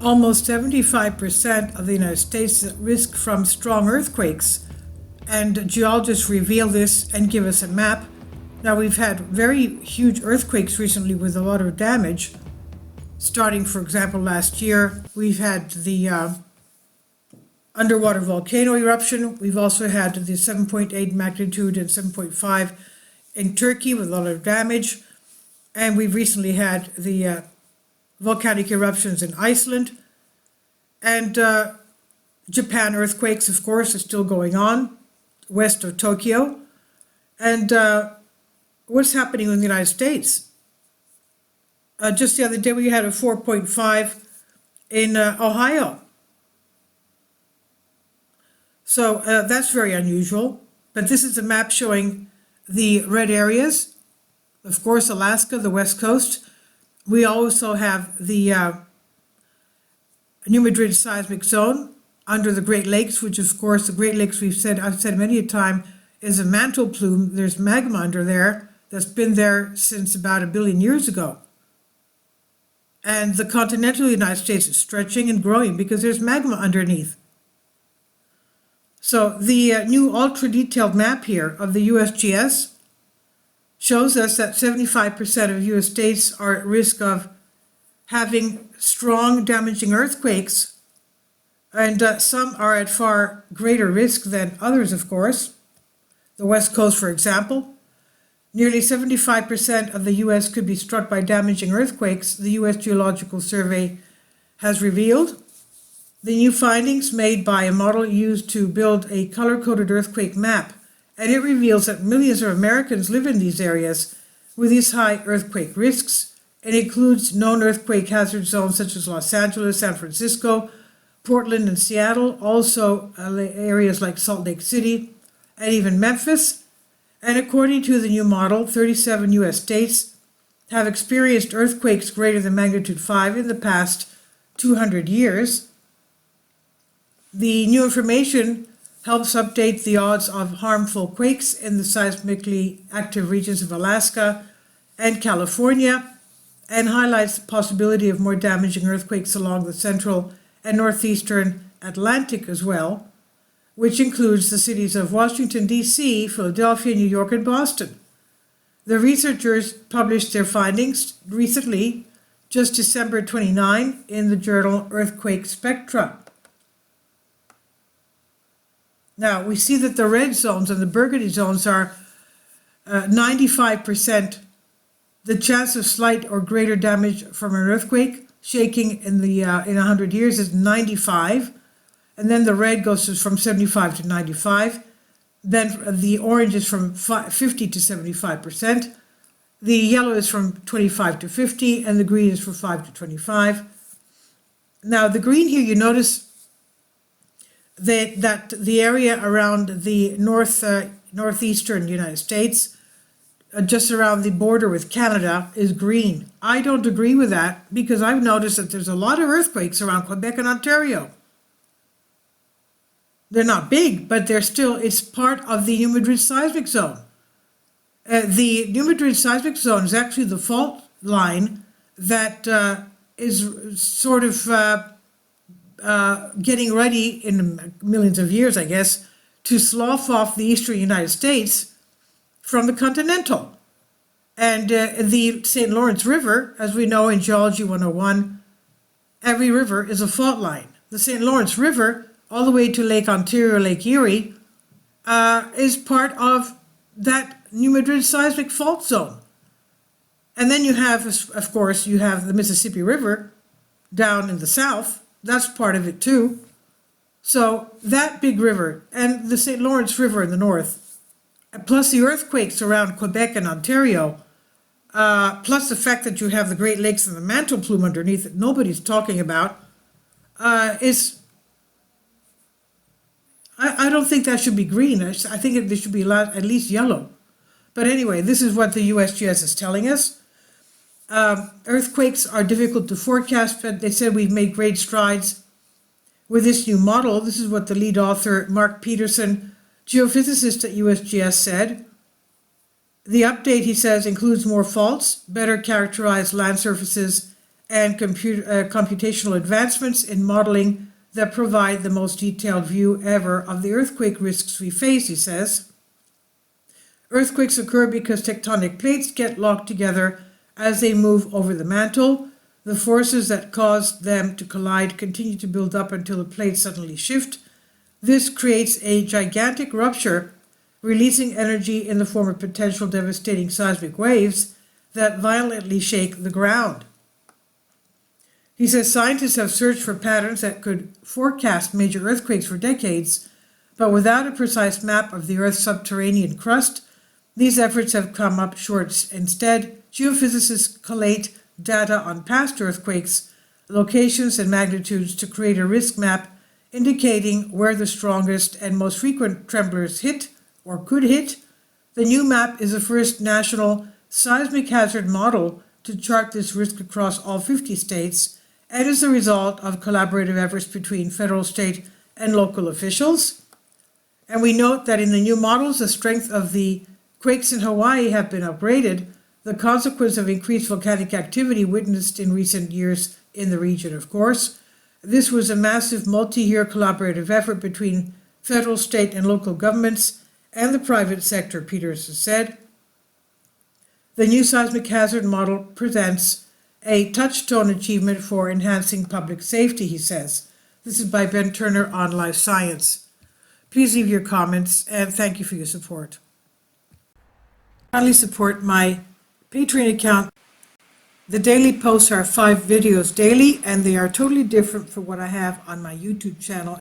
Almost 75% of the United States is at risk from strong earthquakes, and geologists reveal this and give us a map. Now, we've had very huge earthquakes recently with a lot of damage. Starting, for example, last year, we've had the underwater volcano eruption. We've also had the 7.8 magnitude and 7.5 in Turkey with a lot of damage. And we've recently had the volcanic eruptions in Iceland. And Japan earthquakes, of course, are still going on, west of Tokyo. And what's happening in the United States? Just the other day, we had a 4.5 in Ohio. So that's very unusual. But this is a map showing the red areas. Of course, Alaska, the west coast. We also have the New Madrid seismic zone under the Great Lakes, which of course the Great Lakes, I've said many a time, is a mantle plume. There's magma under there that's been there since about 1 billion years ago. And the continental United States is stretching and growing because there's magma underneath. So the new ultra-detailed map here of the USGS shows us that 75% of US states are at risk of having strong damaging earthquakes, and some are at far greater risk than others, of course. The West Coast, for example. Nearly 75% of the US could be struck by damaging earthquakes, the US Geological Survey has revealed. The new findings made by a model used to build a color-coded earthquake map, and it reveals that millions of Americans live in these areas with these high earthquake risks. It includes known earthquake hazard zones such as Los Angeles, San Francisco, Portland, and Seattle, also areas like Salt Lake City, and even Memphis. And according to the new model, 37 US states have experienced earthquakes greater than magnitude 5 in the past 200 years. The new information helps update the odds of harmful quakes in the seismically active regions of Alaska and California, and highlights the possibility of more damaging earthquakes along the central and northeastern Atlantic as well, which includes the cities of Washington, D.C., Philadelphia, New York, and Boston. The researchers published their findings recently, just December 29, in the journal Earthquake Spectra. Now, we see that the red zones and the burgundy zones are 95%. The chance of slight or greater damage from an earthquake shaking in 100 years is 95. And then the red goes from 75 to 95. Then the orange is from 50 to 75%. The yellow is from 25 to 50, and the green is from 5 to 25. Now, the green here, you notice that the area around the northeastern United States, just around the border with Canada, is green. I don't agree with that because I've noticed that there's a lot of earthquakes around Quebec and Ontario. They're not big, but it's part of the New Madrid seismic zone. The New Madrid seismic zone is actually the fault line that is sort of getting ready in millions of years, I guess, to slough off the eastern United States from the continental. And the St. Lawrence River, as we know in Geology 101, every river is a fault line. The St. Lawrence River, all the way to Lake Ontario, Lake Erie, is part of that New Madrid seismic fault zone. And then you have, of course, you have the Mississippi River down in the south. That's part of it too. So that big river and the St. Lawrence River in the north, plus the earthquakes around Quebec and Ontario, plus the fact that you have the Great Lakes and the mantle plume underneath that nobody's talking about, I don't think that should be green. I think there should be at least yellow. But anyway, this is what the USGS is telling us. Earthquakes are difficult to forecast, but they said we've made great strides with this new model. This is what the lead author, Mark Peterson, geophysicist at USGS, said. The update, he says, includes more faults, better characterized land surfaces, and computational advancements in modeling that provide the most detailed view ever of the earthquake risks we face, he says. Earthquakes occur because tectonic plates get locked together as they move over the mantle. The forces that cause them to collide continue to build up until the plates suddenly shift. This creates a gigantic rupture, releasing energy in the form of potential devastating seismic waves that violently shake the ground. He says scientists have searched for patterns that could forecast major earthquakes for decades, but without a precise map of the Earth's subterranean crust, these efforts have come up short. Instead, geophysicists collate data on past earthquakes, locations, and magnitudes to create a risk map indicating where the strongest and most frequent tremblers hit or could hit. The new map is the first national seismic hazard model to chart this risk across all 50 states and is the result of collaborative efforts between federal, state, and local officials. And we note that in the new models, the strength of the quakes in Hawaii have been upgraded, the consequence of increased volcanic activity witnessed in recent years in the region, of course. This was a massive multi-year collaborative effort between federal, state, and local governments and the private sector, Peters has said. The new seismic hazard model presents a touchstone achievement for enhancing public safety, he says. This is by Ben Turner on Life Science. Please leave your comments and thank you for your support. Kindly support my Patreon account. The daily posts are 5 videos daily and they are totally different from what I have on my YouTube channel.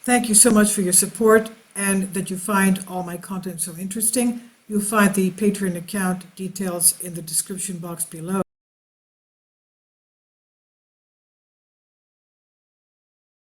Thank you so much for your support and that you find all my content so interesting. You'll find the Patreon account details in the description box below.